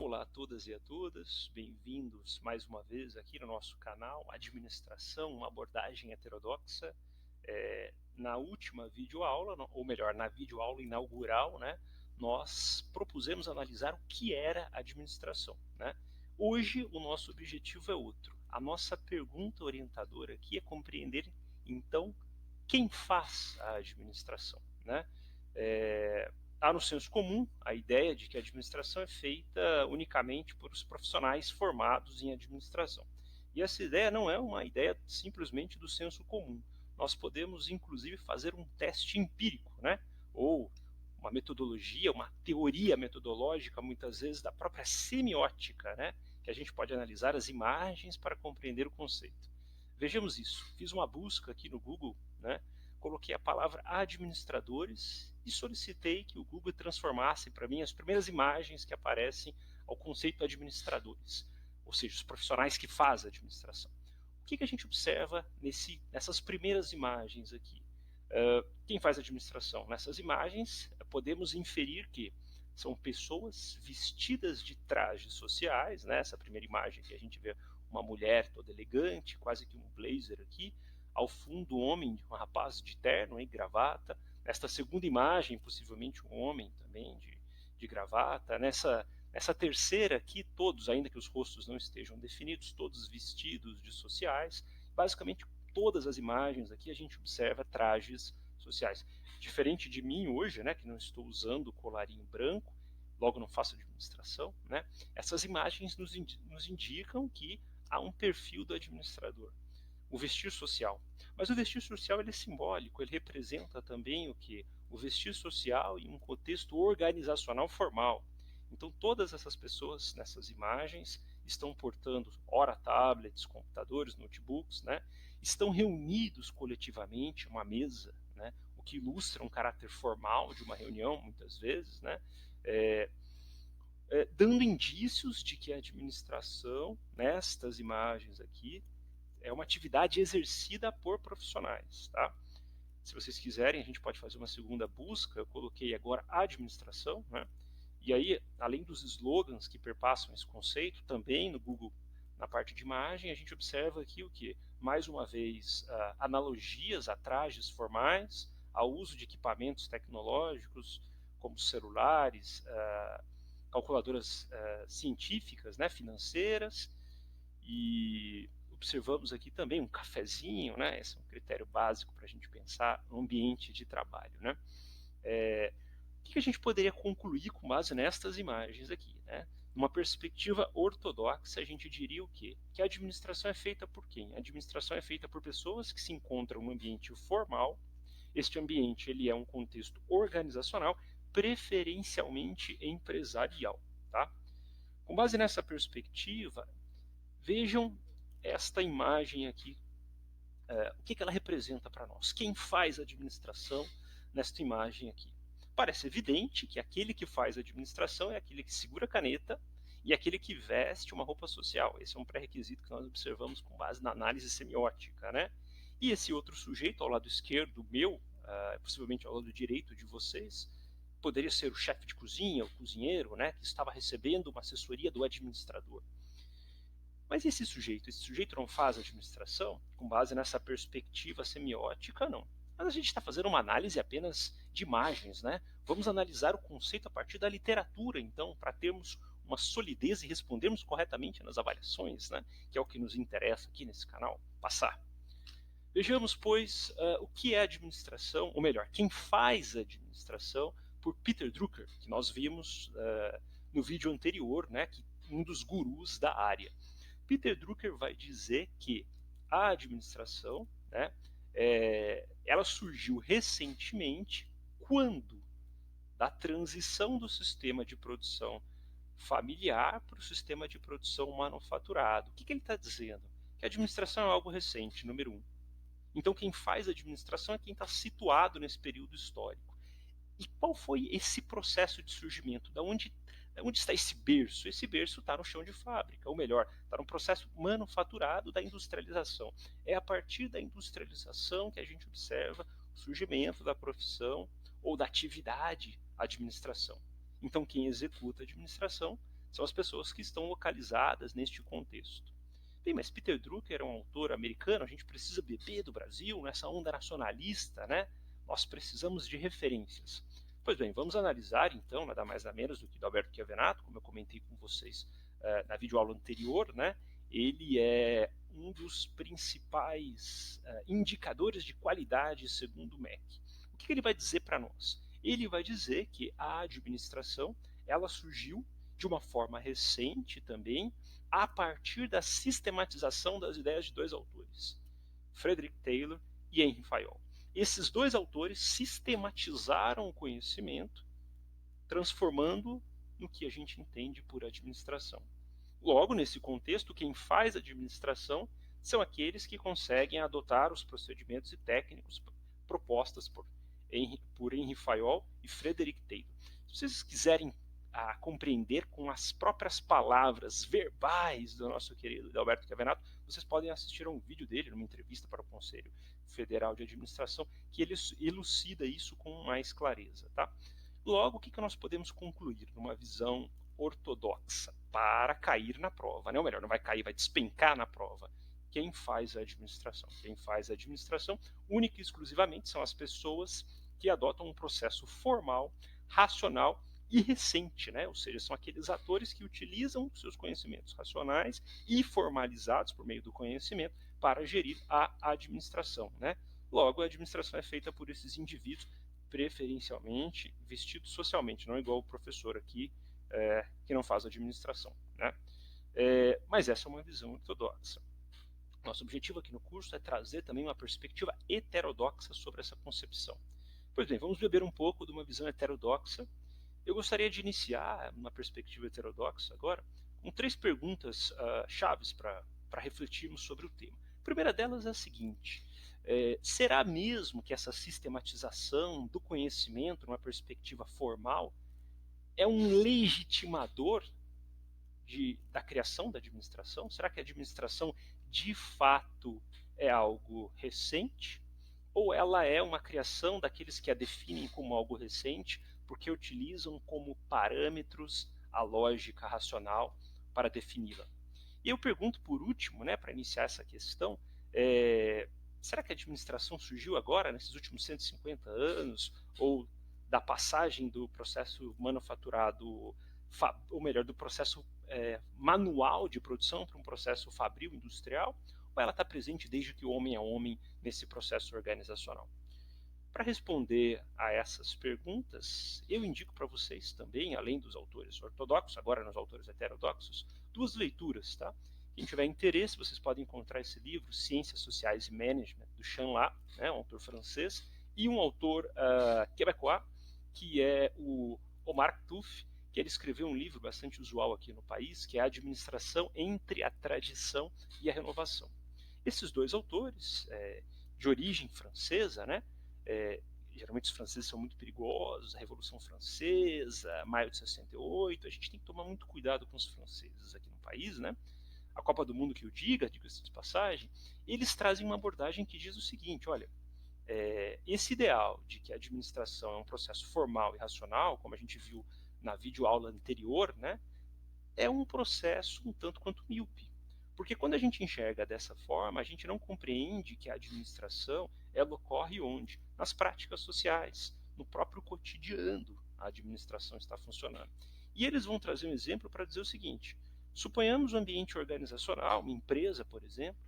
Olá a todas e a todas, bem-vindos mais uma vez aqui no nosso canal Administração, uma abordagem heterodoxa. Na última videoaula, ou melhor, na videoaula inaugural, nós propusemos analisar o que era administração. Hoje o nosso objetivo é outro. A nossa pergunta orientadora aqui é compreender, então, quem faz a administração. Há no senso comum a ideia de que a administração é feita unicamente por os profissionais formados em administração. E essa ideia não é uma ideia simplesmente do senso comum. Nós podemos, inclusive, fazer um teste empírico, ou uma metodologia, uma teoria metodológica, muitas vezes, da própria semiótica, que a gente pode analisar as imagens para compreender o conceito. Vejamos isso. Fiz uma busca aqui no Google, coloquei a palavra administradores e solicitei que o Google transformasse para mim as primeiras imagens que aparecem ao conceito administradores, ou seja, os profissionais que fazem a administração. O que a gente observa nessas primeiras imagens aqui? Quem faz a administração? Nessas imagens, podemos inferir que são pessoas vestidas de trajes sociais, essa primeira imagem que a gente vê uma mulher toda elegante, quase que um blazer aqui, ao fundo um homem, um rapaz de terno e gravata. Nesta segunda imagem, possivelmente um homem também de gravata. Nessa terceira aqui, todos, ainda que os rostos não estejam definidos, todos vestidos de sociais. Basicamente, todas as imagens aqui a gente observa trajes sociais. Diferente de mim hoje, que não estou usando o colarinho branco, logo não faço administração, essas imagens nos indicam que há um perfil do administrador. O vestir social. Mas o vestir social ele é simbólico, ele representa também o que? O vestir social em um contexto organizacional formal. Então todas essas pessoas nessas imagens estão portando, ora tablets, computadores, notebooks, estão reunidos coletivamente em uma mesa, o que ilustra um caráter formal de uma reunião, muitas vezes, dando indícios de que a administração, nestas imagens aqui, é uma atividade exercida por profissionais. Se vocês quiserem, a gente pode fazer uma segunda busca. Eu coloquei agora administração, e aí, além dos slogans que perpassam esse conceito, também no Google, na parte de imagem, a gente observa aqui o que? Mais uma vez, analogias a trajes formais, ao uso de equipamentos tecnológicos, como celulares, calculadoras científicas, financeiras, e observamos aqui também um cafezinho, esse é um critério básico para a gente pensar no ambiente de trabalho. O que a gente poderia concluir com base nestas imagens aqui? Numa perspectiva ortodoxa, a gente diria o quê? Que a administração é feita por quem? A administração é feita por pessoas que se encontram no ambiente formal. Este ambiente ele é um contexto organizacional, preferencialmente empresarial. Com base nessa perspectiva, vejam esta imagem aqui, o que ela representa para nós? Quem faz a administração nesta imagem aqui? Parece evidente que aquele que faz a administração é aquele que segura a caneta e aquele que veste uma roupa social. Esse é um pré-requisito que nós observamos com base na análise semiótica. E esse outro sujeito, ao lado esquerdo meu, possivelmente ao lado direito de vocês, poderia ser o chefe de cozinha, o cozinheiro, que estava recebendo uma assessoria do administrador. Mas esse sujeito não faz administração com base nessa perspectiva semiótica, não. Mas a gente está fazendo uma análise apenas de imagens, Vamos analisar o conceito a partir da literatura, então, para termos uma solidez e respondermos corretamente nas avaliações, que é o que nos interessa aqui nesse canal, passar. Vejamos, pois, o que é administração, ou melhor, quem faz a administração, por Peter Drucker, que nós vimos no vídeo anterior, que um dos gurus da área. Peter Drucker vai dizer que a administração, ela surgiu recentemente quando da transição do sistema de produção familiar para o sistema de produção manufaturado. O que ele está dizendo? Que a administração é algo recente, número 1. Então quem faz a administração é quem está situado nesse período histórico. E qual foi esse processo de surgimento? Da onde está esse berço? Esse berço está no chão de fábrica, ou melhor, está no processo manufaturado da industrialização. É a partir da industrialização que a gente observa o surgimento da profissão ou da atividade administração. Então, quem executa a administração São as pessoas que estão localizadas neste contexto. Bem, mas Peter Drucker é um autor americano, a gente precisa beber do Brasil nessa onda nacionalista, né? Nós precisamos de referências. Pois bem, vamos analisar então, nada mais nada menos do que Alberto Chiavenato, como eu comentei com vocês na videoaula anterior, né? Ele é um dos principais indicadores de qualidade segundo o MEC. O que ele vai dizer para nós? Ele vai dizer que a administração ela surgiu de uma forma recente também, a partir da sistematização das ideias de dois autores, Frederick Taylor e Henry Fayol. Esses dois autores sistematizaram o conhecimento, transformando no que a gente entende por administração. Logo, nesse contexto, quem faz administração são aqueles que conseguem adotar os procedimentos e técnicos propostas por Henry Fayol e Frederick Taylor. Se vocês quiserem compreender com as próprias palavras verbais do nosso querido Alberto Chiavenato, vocês podem assistir a um vídeo dele, numa entrevista para o Conselho Federal de Administração, que ele elucida isso com mais clareza. Tá? Logo, o que nós podemos concluir numa visão ortodoxa para cair na prova, né? Ou melhor, não vai cair, vai despencar na prova. Quem faz a administração? Quem faz a administração, única e exclusivamente, são as pessoas que adotam um processo formal, racional e recente, né? Ou seja, são aqueles atores que utilizam seus conhecimentos racionais e formalizados por meio do conhecimento para gerir a administração, né? Logo, a administração é feita por esses indivíduos, preferencialmente vestidos socialmente, não igual o professor aqui, que não faz administração, né? Mas essa é uma visão ortodoxa. Nosso objetivo aqui no curso é trazer também uma perspectiva heterodoxa sobre essa concepção. Pois bem, vamos beber um pouco de uma visão heterodoxa. Eu gostaria de iniciar uma perspectiva heterodoxa agora com 3 perguntas chaves para refletirmos sobre o tema. A primeira delas é a seguinte: será mesmo que essa sistematização do conhecimento numa perspectiva formal é um legitimador da criação da administração? Será que a administração de fato é algo recente? Ou ela é uma criação daqueles que a definem como algo recente porque utilizam como parâmetros a lógica racional para defini-la? E eu pergunto por último, né, para iniciar essa questão, será que a administração surgiu agora, nesses últimos 150 anos, ou da passagem do processo manufaturado, ou melhor, do processo manual de produção para um processo fabril industrial, ou ela está presente desde que o homem é homem nesse processo organizacional? Para responder a essas perguntas, eu indico para vocês também, além dos autores ortodoxos, agora nos autores heterodoxos, 2 leituras, tá? Quem tiver interesse, vocês podem encontrar esse livro, Ciências Sociais e Management, do Chanlat, né, um autor francês, e um autor quebecois, que é o Omar Touf, que ele escreveu um livro bastante usual aqui no país, que é A Administração entre a Tradição e a Renovação. Esses 2 autores, de origem francesa, né, geralmente os franceses são muito perigosos, a Revolução Francesa, maio de 68, a gente tem que tomar muito cuidado com os franceses aqui no país, né? A Copa do Mundo que o diga-se de passagem, eles trazem uma abordagem que diz o seguinte: olha, esse ideal de que a administração é um processo formal e racional, como a gente viu na videoaula anterior, né, é um processo um tanto quanto míope. Porque quando a gente enxerga dessa forma, a gente não compreende que a administração ela ocorre onde? Nas práticas sociais, no próprio cotidiano, a administração está funcionando. E eles vão trazer um exemplo para dizer o seguinte: suponhamos um ambiente organizacional, uma empresa, por exemplo,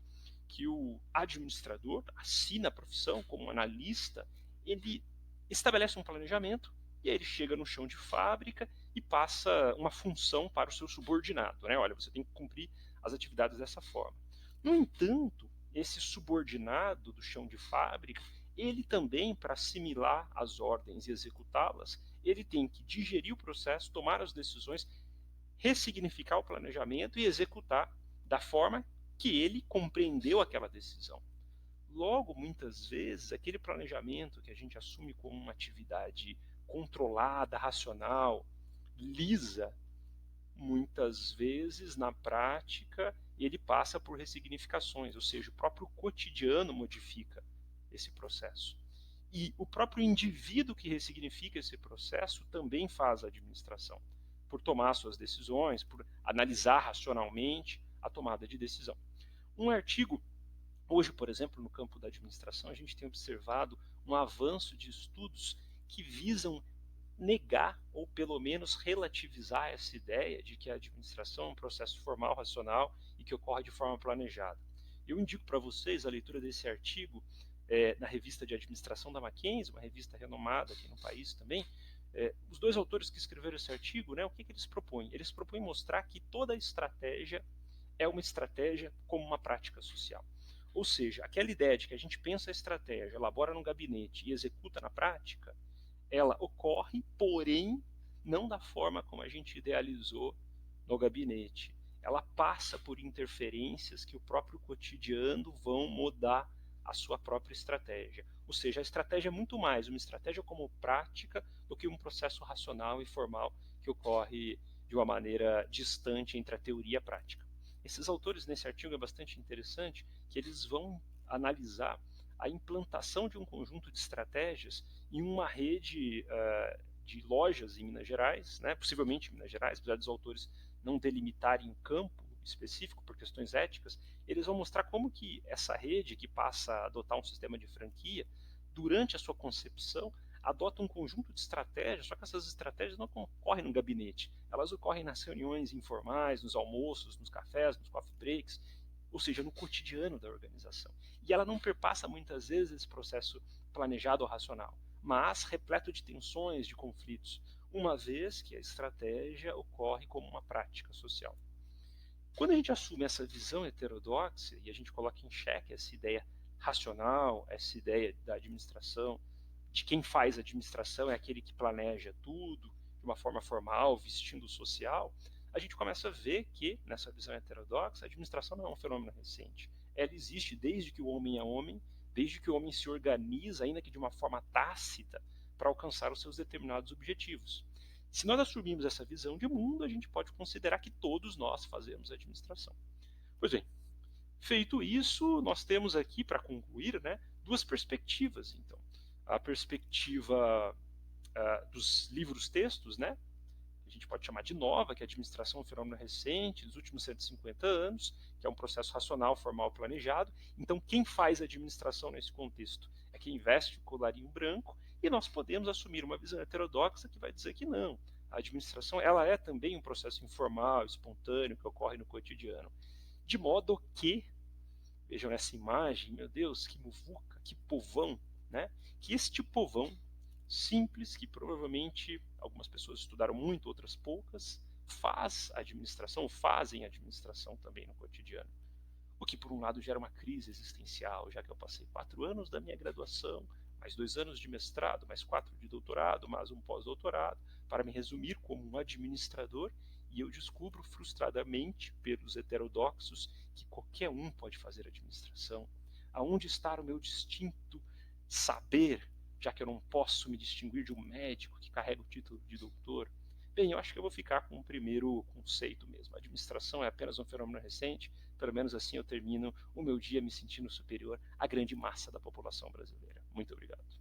que o administrador assina a profissão como analista, ele estabelece um planejamento e aí ele chega no chão de fábrica e passa uma função para o seu subordinado, né? Olha, você tem que cumprir as atividades dessa forma. No entanto, esse subordinado do chão de fábrica, ele também, para assimilar as ordens e executá-las, ele tem que digerir o processo, tomar as decisões, ressignificar o planejamento e executar da forma que ele compreendeu aquela decisão. Logo, muitas vezes, aquele planejamento que a gente assume como uma atividade controlada, racional, lisa, muitas vezes, na prática, ele passa por ressignificações, ou seja, o próprio cotidiano modifica esse processo. E o próprio indivíduo que ressignifica esse processo também faz a administração. por tomar suas decisões, por analisar racionalmente a tomada de decisão. Um artigo, hoje, por exemplo, no campo da administração, a gente tem observado um avanço de estudos que visam negar ou pelo menos relativizar essa ideia de que a administração é um processo formal, racional e que ocorre de forma planejada. Eu indico para vocês a leitura desse artigo na revista de administração da Mackenzie, uma revista renomada aqui no país também. Os dois autores que escreveram esse artigo, né, o que eles propõem? Eles propõem mostrar que toda estratégia é uma estratégia como uma prática social. Ou seja, aquela ideia de que a gente pensa a estratégia, elabora no gabinete e executa na prática, ela ocorre, porém, não da forma como a gente idealizou no gabinete. Ela passa por interferências que o próprio cotidiano vão mudar a sua própria estratégia. Ou seja, a estratégia é muito mais uma estratégia como prática do que um processo racional e formal que ocorre de uma maneira distante entre a teoria e a prática. Esses autores nesse artigo é bastante interessante que eles vão analisar a implantação de um conjunto de estratégias em uma rede de lojas em Minas Gerais, né, possivelmente em Minas Gerais, apesar dos autores não delimitarem um campo específico por questões éticas, eles vão mostrar como que essa rede que passa a adotar um sistema de franquia, durante a sua concepção, adota um conjunto de estratégias, só que essas estratégias não ocorrem no gabinete, elas ocorrem nas reuniões informais, nos almoços, nos cafés, nos coffee breaks, ou seja, no cotidiano da organização. E ela não perpassa muitas vezes esse processo planejado ou racional, mas repleto de tensões, de conflitos, uma vez que a estratégia ocorre como uma prática social. Quando a gente assume essa visão heterodoxa e a gente coloca em xeque essa ideia racional, essa ideia da administração, de quem faz a administração é aquele que planeja tudo de uma forma formal, vestindo social, a gente começa a ver que, nessa visão heterodoxa, a administração não é um fenômeno recente. Ela existe desde que o homem é homem, desde que o homem se organiza, ainda que de uma forma tácita, para alcançar os seus determinados objetivos. Se nós assumirmos essa visão de mundo, a gente pode considerar que todos nós fazemos administração. Pois bem, feito isso, nós temos aqui, para concluir, né, duas perspectivas. Então, a perspectiva dos livros-textos, né, que a gente pode chamar de nova, que é a administração é um fenômeno recente, dos últimos 150 anos, que é um processo racional, formal, planejado. Então, quem faz a administração nesse contexto é quem veste o colarinho branco, e nós podemos assumir uma visão heterodoxa que vai dizer que não. A administração ela é também um processo informal, espontâneo, que ocorre no cotidiano. De modo que, vejam nessa imagem, meu Deus, que muvuca, que povão, né? Que este povão simples, que provavelmente algumas pessoas estudaram muito, outras poucas, fazem administração também no cotidiano. O que, por um lado, gera uma crise existencial, já que eu passei 4 anos da minha graduação, mais 2 anos de mestrado, mais 4 de doutorado, mais um pós-doutorado, para me resumir como um administrador, e eu descubro frustradamente, pelos heterodoxos, que qualquer um pode fazer administração. Aonde está o meu distinto saber, já que eu não posso me distinguir de um médico que carrega o título de doutor? Bem, eu acho que eu vou ficar com o primeiro conceito mesmo. A administração é apenas um fenômeno recente, pelo menos assim eu termino o meu dia me sentindo superior à grande massa da população brasileira. Muito obrigado.